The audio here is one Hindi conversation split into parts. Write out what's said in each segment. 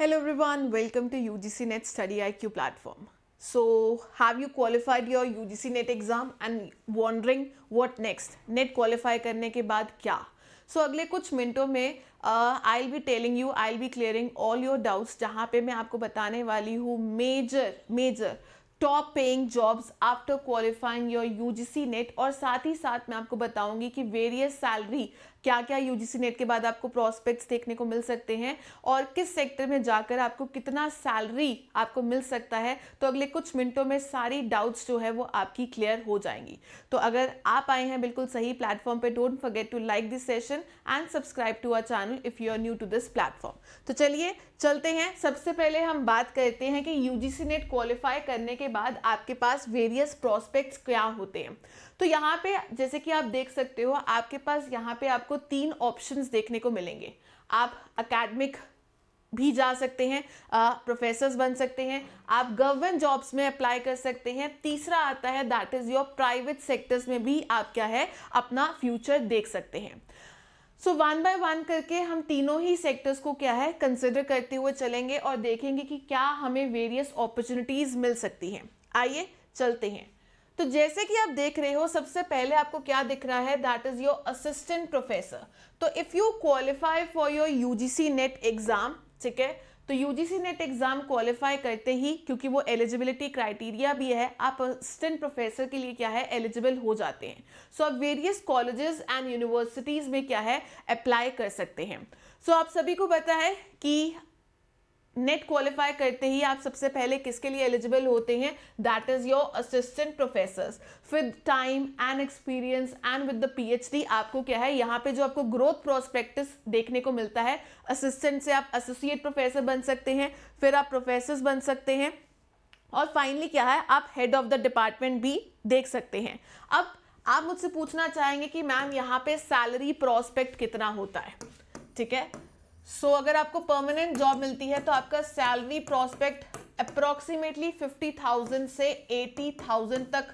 Hello everyone, welcome to UGC NET Study IQ platform. So, have you qualified your UGC NET exam and wondering what next? NET qualify करने के बाद क्या? So, अगले कुछ मिनटों में I'll be telling you, I'll be clearing all your doubts जहाँ पे मैं आपको बताने वाली हूँ major top paying jobs after qualifying your UGC net, और साथ ही साथ मैं आपको बताऊंगी कि वेरियस सैलरी क्या क्या यूजीसी नेट के बाद आपको प्रॉस्पेक्ट्स देखने को मिल सकते हैं और किस सेक्टर में जाकर आपको कितना सैलरी आपको मिल सकता है। तो अगले कुछ मिनटों में सारी डाउट्स जो है वो आपकी क्लियर हो जाएंगी। तो अगर आप आए हैं बिल्कुल सही प्लेटफॉर्म पे, don't forget to like this session and subscribe to our channel if you are new to this platform. तो चलिए चलते हैं। सबसे पहले हम बात करते हैं कि यूजीसी नेट क्वालिफाई करने के बाद आपके पास वेरियस प्रॉस्पेक्ट्स क्या होते हैं। तो यहाँ पे जैसे कि आप देख सकते हो, आपके पास यहाँ पे आपको 3 ऑप्शंस देखने को मिलेंगे। आप एकेडमिक भी जा सकते हैं, प्रोफेसर्स बन सकते हैं, आप गवर्नमेंट जॉब्स में अप्लाई कर सकते हैं। तीसरा आता है that is your private sectors में भी आप क्या है अपना फ्यूचर देख सकते हैं। सो वन बाय वन करके हम तीनों ही सेक्टर्स को क्या है कंसिडर करते हुए चलेंगे और देखेंगे कि क्या हमें वेरियस अपॉर्चुनिटीज मिल सकती हैं। आइए चलते हैं। तो जैसे कि आप देख रहे हो, सबसे पहले आपको क्या दिख रहा है, that is your assistant professor. तो if you qualify for your UGC NET exam, ठीक है, तो यूजीसी नेट एग्जाम क्वालिफाई करते ही, क्योंकि वो एलिजिबिलिटी क्राइटेरिया भी है, आप असिस्टेंट प्रोफेसर के लिए क्या है एलिजिबल हो जाते हैं। सो आप वेरियस कॉलेजेस एंड यूनिवर्सिटीज में क्या है अप्लाई कर सकते हैं। सो आप सभी को पता है कि नेट क्वालिफाई करते ही आप सबसे पहले किसके लिए एलिजिबल होते हैं, that is your assistant professors. With time and experience and with the PhD आपको क्या है यहाँ पे जो आपको ग्रोथ प्रोस्पेक्टस देखने को मिलता है। असिस्टेंट से आप एसोसिएट प्रोफेसर बन सकते हैं, फिर आप प्रोफेसर्स बन सकते हैं, और फाइनली क्या है आप हेड ऑफ द डिपार्टमेंट भी देख सकते हैं। अब आप मुझसे पूछना चाहेंगे कि मैम यहाँ पे सैलरी प्रोस्पेक्ट कितना होता है, ठीक है। सो अगर आपको परमानेंट जॉब मिलती है तो आपका सैलरी प्रोस्पेक्ट अप्रोक्सीमेटली 50,000 से 80,000 तक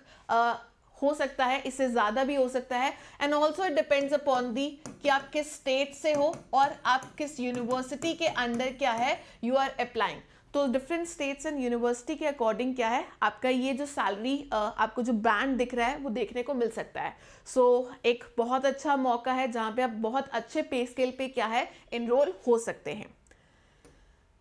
हो सकता है, इससे ज़्यादा भी हो सकता है। And also it depends upon the कि आप किस स्टेट से हो और आप किस यूनिवर्सिटी के अंडर क्या है यू आर अप्लाइंग। तो डिफरेंट स्टेट्स एंड यूनिवर्सिटी के अकॉर्डिंग क्या है आपका ये जो सैलरी आपको जो बैंड दिख रहा है वो देखने को मिल सकता है। सो एक बहुत अच्छा मौका है जहाँ पे आप बहुत अच्छे पे स्केल पे क्या है एनरोल हो सकते हैं।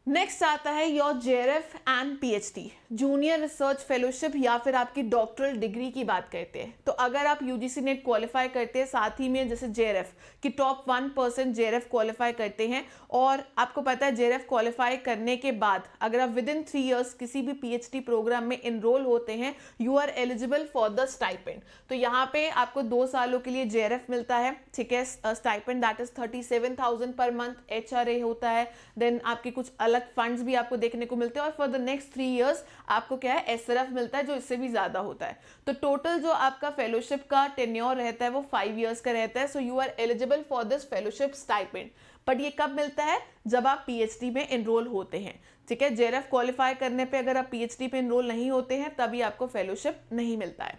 नेक्स्ट आता है your JRF and PhD, junior research fellowship या फिर आपकी डॉक्टरल डिग्री की बात करते हैं। तो अगर आप यूजीसी नेट क्वालिफाई करते हैं, साथ ही में जैसे जेआरएफ की टॉप 1% जेआरएफ क्वालिफाई करते हैं, और आपको पता है जेआरएफ क्वालिफाई करने के बाद अगर आप विद इन 3 ईयर्स किसी भी पीएचडी प्रोग्राम में एनरोल होते हैं, you are eligible for the stipend. तो यहाँ पे आपको 2 सालों के लिए जेआरएफ मिलता है, ठीक है। Stipend that is 37,000 per month HRA होता है। देन आपकी कुछ अलग फंड्स भी आपको देखने को मिलते हैं, और फॉर द नेक्स्ट 3 इयर्स आपको क्या है एसआरएफ मिलता है जो इससे भी ज्यादा होता है। तो टोटल जो आपका फेलोशिप का टेन्योर रहता है वो 5 इयर्स का रहता है। So you are eligible for this fellowship stipend. But ये कब मिलता है, जब आप पीएचडी में एनरोल होते हैं, ठीक है। जेआरएफ क्वालिफाई करने पे अगर आप पीएचडी पे एनरोल नहीं होते हैं तभी आपको फेलोशिप नहीं मिलता है।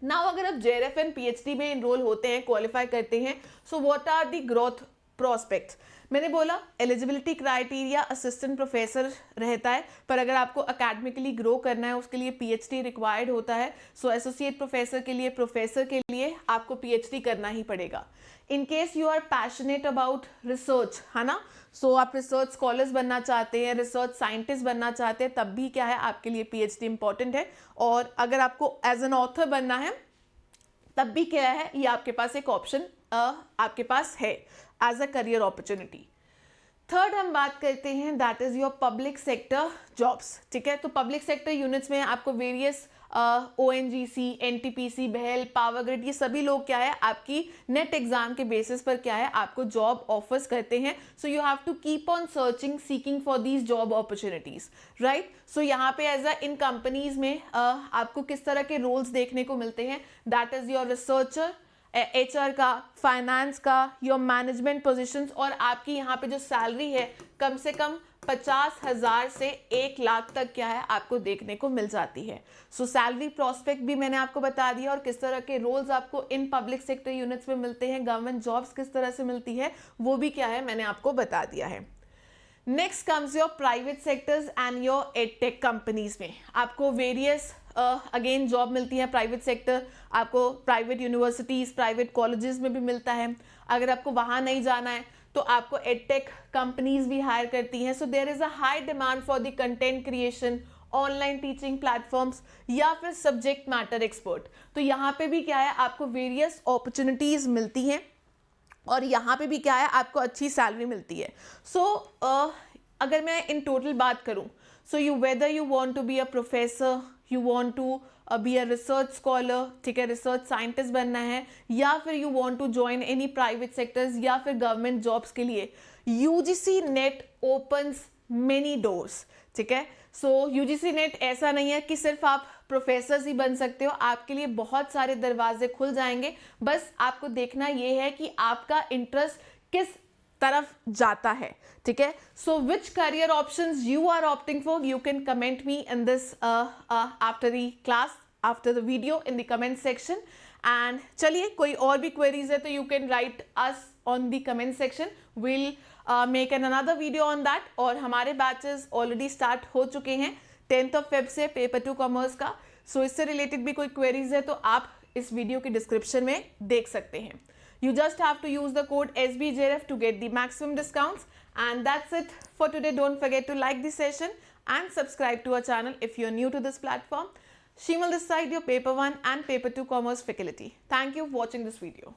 नाउ अगर आप जेआरएफ एंड पीएचडी में एनरोल होते हैं, क्वालिफाई करते हैं, so what are the growth prospects. मैंने बोला एलिजिबिलिटी क्राइटेरिया असिस्टेंट प्रोफेसर रहता है, पर अगर आपको अकेडमिकली ग्रो करना है उसके लिए पीएचडी रिक्वायर्ड होता है। सो एसोसिएट प्रोफेसर के लिए, प्रोफेसर के लिए आपको पीएचडी करना ही पड़ेगा। In case you are passionate about research, है ना, सो आप रिसर्च स्कॉलर्स बनना चाहते हैं, रिसर्च साइंटिस्ट बनना चाहते हैं, तब भी क्या है आपके लिए पीएचडी इंपॉर्टेंट है। और अगर आपको एज एन ऑथर बनना है तब भी क्या है ये आपके पास एक ऑप्शन आपके पास है as a career opportunity. Third हम बात करते हैं that is your public sector jobs, ठीक है। तो पब्लिक सेक्टर यूनिट्स में आपको various ONGC, NTPC, BHEL, power grid, ये सभी लोग क्या है आपकी नेट एग्जाम के बेसिस पर क्या है आपको जॉब ऑफर्स करते हैं। So you have to keep on searching, seeking for these job opportunities, right. So यहाँ पे एज अ इन कंपनीज में आपको किस तरह के रोल्स देखने को मिलते हैं, that is your researcher, HR का, फाइनेंस का, योर मैनेजमेंट पोजीशंस, और आपकी यहाँ पे जो सैलरी है कम से कम 50,000 से 1 लाख तक क्या है आपको देखने को मिल जाती है। सो सैलरी प्रोस्पेक्ट भी मैंने आपको बता दिया, और किस तरह के रोल्स आपको इन पब्लिक सेक्टर यूनिट्स में मिलते हैं, गवर्नमेंट जॉब्स किस तरह से मिलती है वो भी क्या है मैंने आपको बता दिया है। Next comes your private sectors and your edtech companies में आपको वेरियस अगेन जॉब मिलती है प्राइवेट सेक्टर, आपको प्राइवेट यूनिवर्सिटीज़ प्राइवेट कॉलेजेस में भी मिलता है। अगर आपको वहाँ नहीं जाना है तो आपको एडटेक कंपनीज भी हायर करती हैं। So there is a high demand for the content creation, online teaching platforms या फिर सब्जेक्ट मैटर एक्सपर्ट। तो यहाँ पे भी क्या है, आपको वेरियस अपॉर्चुनिटीज़ मिलती हैं और यहाँ पे भी क्या है, आपको अच्छी सैलरी मिलती है। सो अगर मैं इन टोटल बात करूँ, so you whether you want to be a professor, you want to be a research scholar, ठीक है, रिसर्च साइंटिस्ट बनना है, या फिर you want to join any private sectors या फिर गवर्नमेंट जॉब्स के लिए UGC NET opens many doors, ठीक है। सो यूजीसी नेट ऐसा नहीं है कि सिर्फ आप प्रोफेसर्स ही बन सकते हो, आपके लिए बहुत सारे दरवाजे खुल जाएंगे। बस आपको देखना ये है कि आपका इंटरेस्ट किस तरफ जाता है, ठीक है। So which career options you are opting for, you can comment me in this after the class, after the video in the comment section. And चलिए कोई और भी क्वेरीज है तो you can write us on the comment section, will make an another video on that. और हमारे बैचेस ऑलरेडी स्टार्ट हो चुके हैं 10 फेब से पेपर 2 कॉमर्स का। सो इससे रिलेटेड भी कोई क्वेरीज है तो आप इस वीडियो के डिस्क्रिप्शन में देख सकते हैं। You just have to use the code SBJRF to get the maximum discounts. And that's it for today. Don't forget to like the session and subscribe to our channel if you're new to this platform. Shimal this side, your paper 1 and paper 2 commerce faculty. Thank you for watching this video.